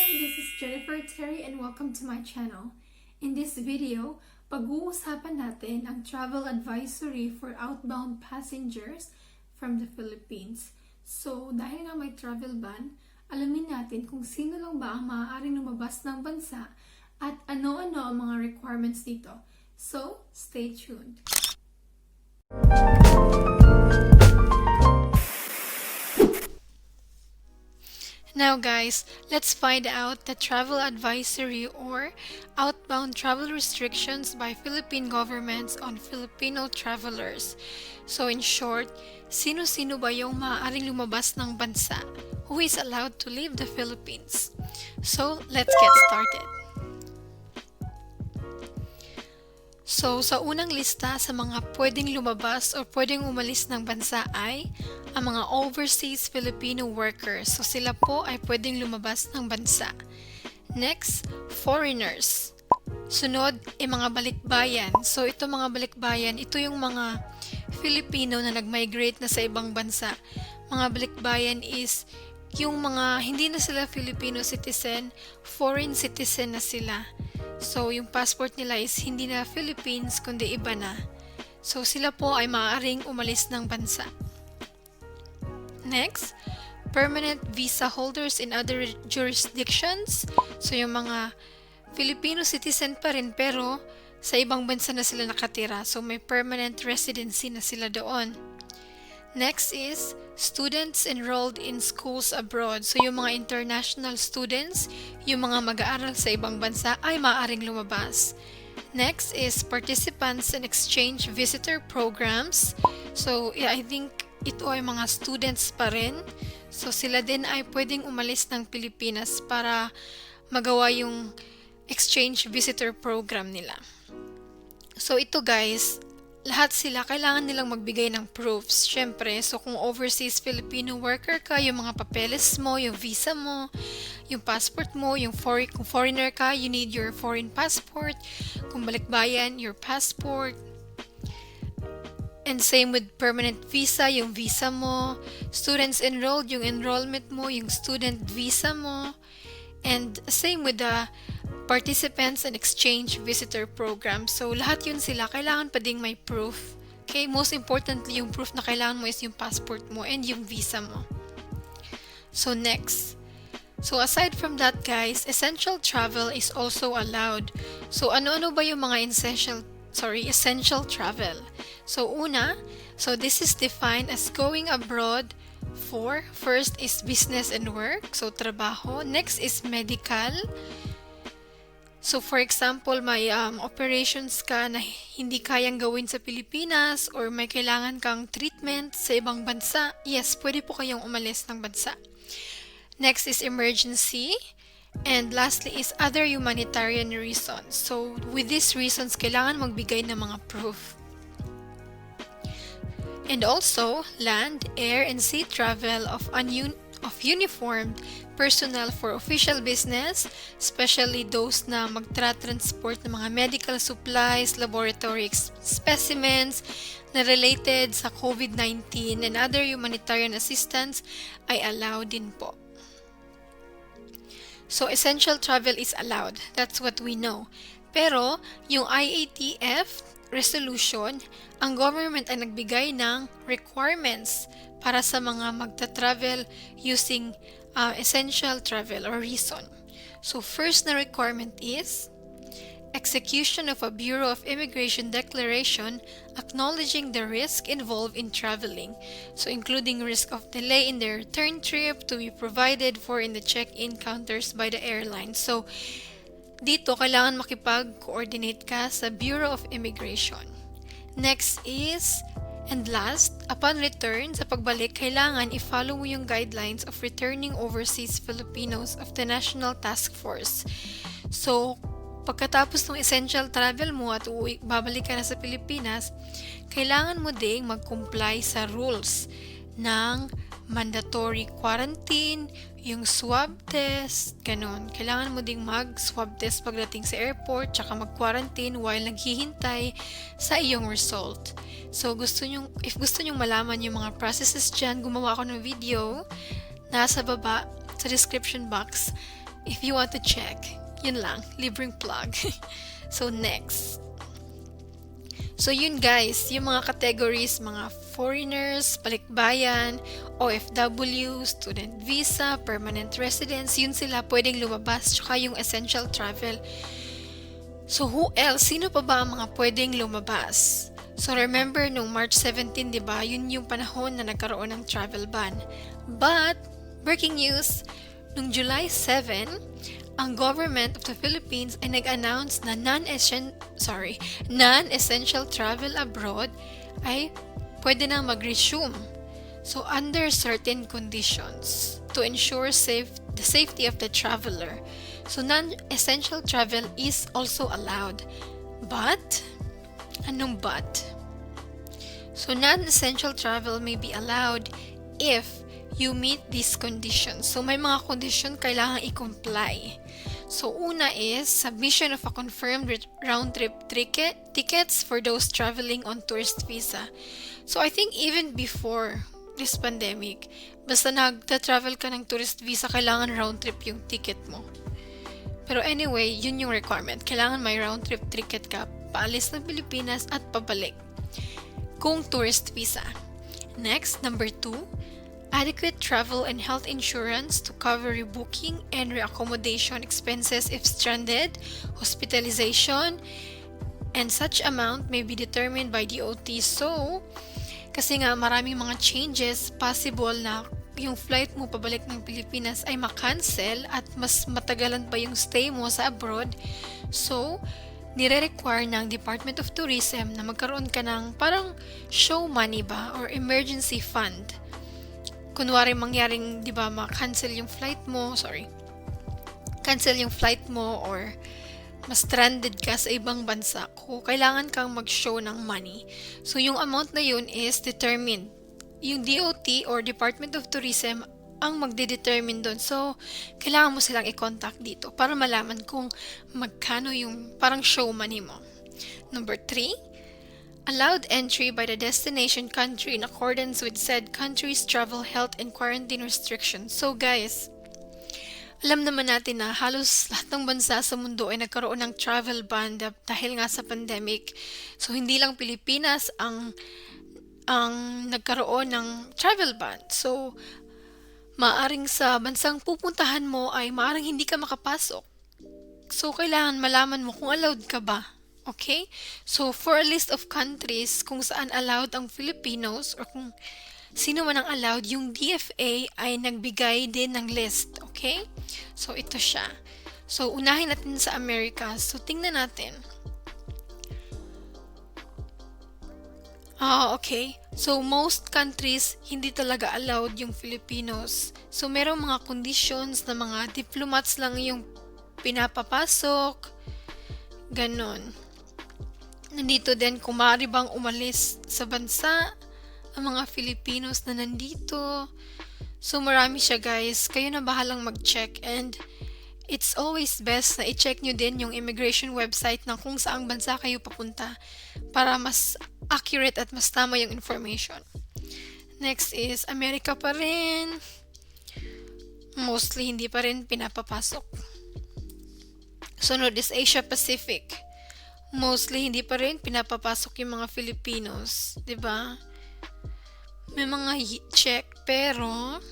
this is Jennifer Terry and welcome to my channel. In this video, pag-uusapan natin ang travel advisory for outbound passengers from the Philippines. So, dahil nga may travel ban, alamin natin kung sino lang ba ang maaaring lumabas ng bansa at ano-ano ang mga requirements dito. So, stay tuned. Now guys, let's find out the travel advisory or outbound travel restrictions by Philippine governments on Filipino travelers. So in short, sino-sino ba yung maaaring lumabas ng bansa? Who is allowed to leave the Philippines? So let's get started. So, sa unang lista sa mga pwedeng lumabas o pwedeng umalis ng bansa ay ang mga overseas Filipino workers. So, sila po ay pwedeng lumabas ng bansa. Next, foreigners. Sunod, mga balikbayan. So, ito mga balikbayan, ito yung mga Filipino na nag-migrate na sa ibang bansa. Mga balikbayan is yung mga hindi na sila Filipino citizen, foreign citizen na sila. So, yung passport nila is hindi na Philippines, kundi iba na. So, sila po ay maaaring umalis ng bansa. Next, permanent visa holders in other jurisdictions. So, yung mga Filipino citizen pa rin pero sa ibang bansa na sila nakatira. So, may permanent residency na sila doon. Next is students enrolled in schools abroad. So, yung mga international students, yung mga mag-aaral sa ibang bansa ay maaaring lumabas. Next is participants in exchange visitor programs. So, I think ito ay mga students pa rin. So, sila din ay pwedeng umalis ng Pilipinas para magawa yung exchange visitor program nila. So, ito guys, lahat sila, kailangan nilang magbigay ng proofs. Siyempre, so kung overseas Filipino worker ka, yung mga papeles mo, yung visa mo, yung passport mo, kung foreigner ka, you need your foreign passport. Kung balikbayan, your passport. And same with permanent visa, yung visa mo. Students enrolled, yung enrollment mo, yung student visa mo. And same with the participants in exchange visitor program. So, lahat yun sila. Kailangan pa ding may proof. Okay? Most importantly, yung proof na kailangan mo is yung passport mo and yung visa mo. So, next. So, aside from that, guys, essential travel is also allowed. So, ano-ano ba yung mga essential travel? So, una, so this is defined as going abroad for, first is business and work. So, trabaho. Next is medical. So, for example, may operations ka na hindi kayang gawin sa Pilipinas or may kailangan kang treatment sa ibang bansa, yes, pwede po kayong umalis ng bansa. Next is emergency. And lastly is other humanitarian reasons. So, with these reasons, kailangan magbigay ng mga proof. And also, land, air, and sea travel of uniformed personnel for official business, especially those na magtra-transport ng mga medical supplies, laboratory specimens na related sa COVID-19 and other humanitarian assistance ay allowed din po. So, essential travel is allowed. That's what we know. Pero, yung IATF resolution, ang government ay nagbigay ng requirements para sa mga magta-travel using essential travel or reason. So, first na requirement is execution of a Bureau of Immigration declaration acknowledging the risk involved in traveling. So, including risk of delay in the return trip to be provided for in the check-in counters by the airline. So, dito, kailangan makipag-coordinate ka sa Bureau of Immigration. Next is, and last, upon return, sa pagbalik, kailangan i-follow mo yung guidelines of returning overseas Filipinos of the National Task Force. So, pagkatapos ng essential travel mo at babalik ka na sa Pilipinas, kailangan mo ding mag-comply sa rules ng mandatory quarantine, yung swab test, ganun. Kailangan mo ding mag-swab test pagdating sa airport, tsaka mag-quarantine while naghihintay sa iyong result. So, if gusto nyong malaman yung mga processes dyan, gumawa ako ng video nasa baba sa description box. If you want to check, yun lang, libreng plug. So next. So yun guys, yung mga categories, mga foreigners, balikbayan, OFW, student visa, permanent residence, yun sila pwedeng lumabas, tsaka yung essential travel. So who else? Sino pa ba ang mga pwedeng lumabas? So remember nung March 17, di ba? Yun yung panahon na nagkaroon ng travel ban. But, breaking news, nung July 7, ang government of the Philippines ay nag-announce na non-essential travel abroad ay pwede na mag-resume. So under certain conditions to ensure the safety of the traveler. So non-essential travel is also allowed. But, anong but? So non-essential travel may be allowed if you meet these conditions. So may mga condition kailangan i-comply. So una is submission of a confirmed round-trip tickets for those traveling on tourist visa. So I think even before this pandemic, basta nagta-travel ka ng tourist visa, kailangan round-trip yung ticket mo. Pero anyway, yun yung requirement. Kailangan may round-trip ticket ka paalis ng Pilipinas at pabalik kung tourist visa. Next, number 2, adequate travel and health insurance to cover rebooking and reaccommodation expenses if stranded, hospitalization, and such amount may be determined by DOT. So, kasi nga maraming mga changes, possible na yung flight mo pabalik ng Pilipinas ay makancel at mas matagalan pa yung stay mo sa abroad. So, nire-require ng Department of Tourism na magkaroon ka ng parang show money ba or emergency fund. Kunwari mangyaring, di ba, cancel yung flight mo or mas stranded ka sa ibang bansa, kailangan kang mag-show ng money. So, yung amount na yun is determined. Yung DOT or Department of Tourism ang magde-determine doon. So, kailangan mo silang i-contact dito para malaman kung magkano yung parang show money mo. Number 3, allowed entry by the destination country in accordance with said country's travel, health, and quarantine restrictions. So guys, alam naman natin na halos lahat ng bansa sa mundo ay nagkaroon ng travel ban dahil nga sa pandemic. So hindi lang Pilipinas ang nagkaroon ng travel ban. So maaring sa bansang pupuntahan mo ay maaring hindi ka makapasok. So kailangan malaman mo kung allowed ka ba. Okay? So, for a list of countries kung saan allowed ang Filipinos or kung sino man ang allowed, yung DFA ay nagbigay din ng list. Okay? So, ito siya. So, unahin natin sa America. So, tingnan natin. Okay. So, most countries, hindi talaga allowed yung Filipinos. So, merong mga conditions na mga diplomats lang yung pinapapasok. Ganon. Nandito din kung maaari bang umalis sa bansa ang mga Filipinos na nandito. So marami siya guys. Kayo na bahalang mag-check and it's always best na i-check nyo din yung immigration website ng kung saang bansa kayo papunta para mas accurate at mas tama yung information. Next is America pa rin. Mostly hindi pa rin pinapapasok. Sunod is Asia Pacific. Mostly hindi pa rin pinapapasok yung mga Filipinos, 'di ba? May mga check pero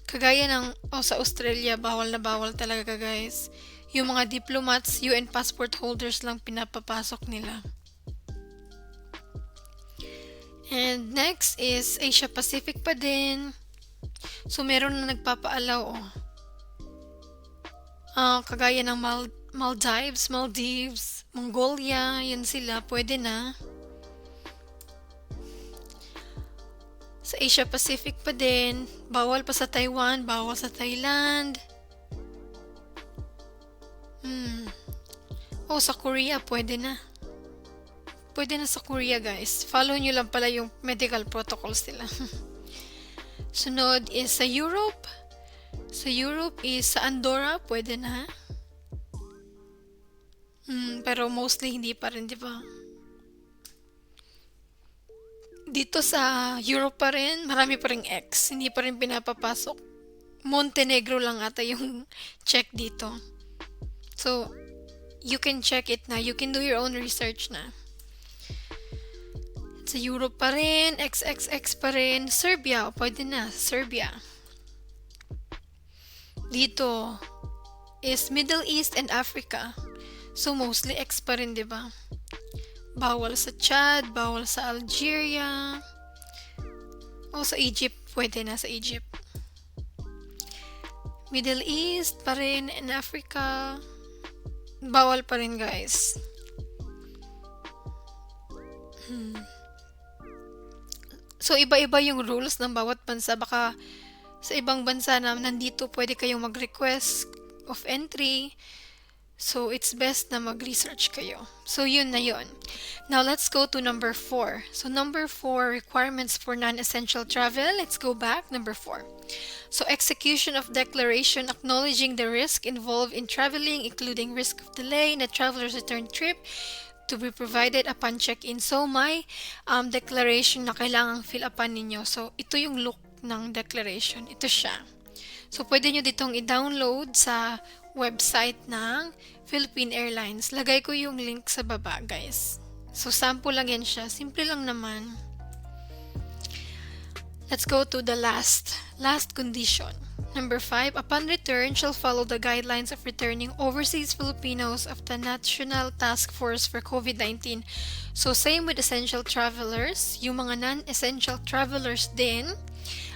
kagaya ng sa Australia bawal na bawal talaga guys. Yung mga diplomats, UN passport holders lang pinapapasok nila. And next is Asia Pacific pa din. So meron na nagpapaalaw kagaya ng Maldives, Mongolia, yan sila, pwede na. Sa Asia Pacific pa din, bawal pa sa Taiwan, bawal sa Thailand. Sa Korea, pwede na. Pwede na sa Korea, guys. Follow nyo lang pala yung medical protocols nila. Sunod is sa Europe. Sa Europe is sa Andorra, pwede na. Pero mostly hindi pa rin, di ba? Dito sa Europe pa rin, marami pa rin X. Hindi pa rin pinapapasok. Montenegro lang ata yung check dito. So, you can check it na. You can do your own research na. Sa Europe pa rin, XXX pa rin. Serbia, pwede na. Serbia. Dito is Middle East and Africa. So, mostly X pa rin, diba? Bawal sa Chad, bawal sa Algeria. O sa Egypt, pwede na sa Egypt. Middle East pa rin and Africa. Bawal pa rin, guys. So, iba-iba yung rules ng bawat bansa. Baka sa ibang bansa na nandito, pwede kayong mag-request of entry. So, it's best na mag-research kayo. So, yun na yun. Now, let's go to number 4. So, number 4, requirements for non-essential travel. Let's go back. Number 4. So, execution of declaration acknowledging the risk involved in traveling, including risk of delay in a traveler's return trip, to be provided upon check-in. So, may declaration na kailangang fill upan ninyo. So, ito yung look ng declaration. Ito siya. So, pwede nyo ditong i-download sa website ng Philippine Airlines. Lagay ko yung link sa baba, guys. So, sample lang yan siya. Simple lang naman. Let's go to the last condition. Number 5, upon return, shall follow the guidelines of returning overseas Filipinos of the National Task Force for COVID-19. So, same with essential travelers. Yung mga non-essential travelers din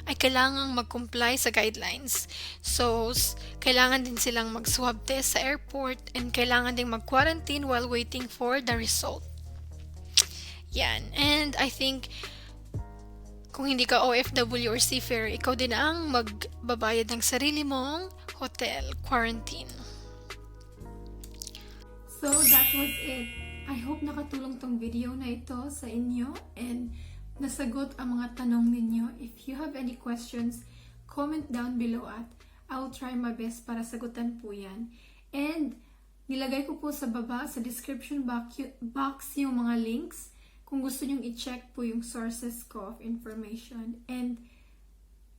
ay kailangang mag-comply sa guidelines. So, kailangan din silang mag-swab test sa airport and kailangan din mag-quarantine while waiting for the result. Yan. And I think kung hindi ka OFW or seafarer, ikaw din ang magbabayad ng sarili mong hotel quarantine. So, that was it. I hope nakatulong tong video na ito sa inyo and nasagot ang mga tanong ninyo. If you have any questions, comment down below at I'll try my best para sagutan po yan. And nilagay ko po sa baba, sa description box yung mga links kung gusto nyong i-check po yung sources ko of information. And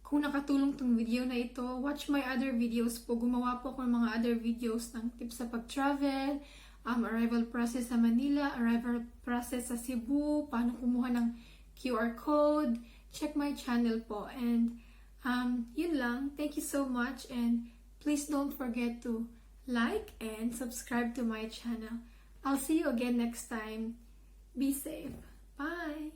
kung nakatulong tong video na ito, watch my other videos po. Gumawa po ako ng mga other videos ng tips sa pag-travel, arrival process sa Manila, arrival process sa Cebu, paano kumuha ng QR code. Check my channel po. And yun lang. Thank you so much. And please don't forget to like and subscribe to my channel. I'll see you again next time. Be safe. Bye.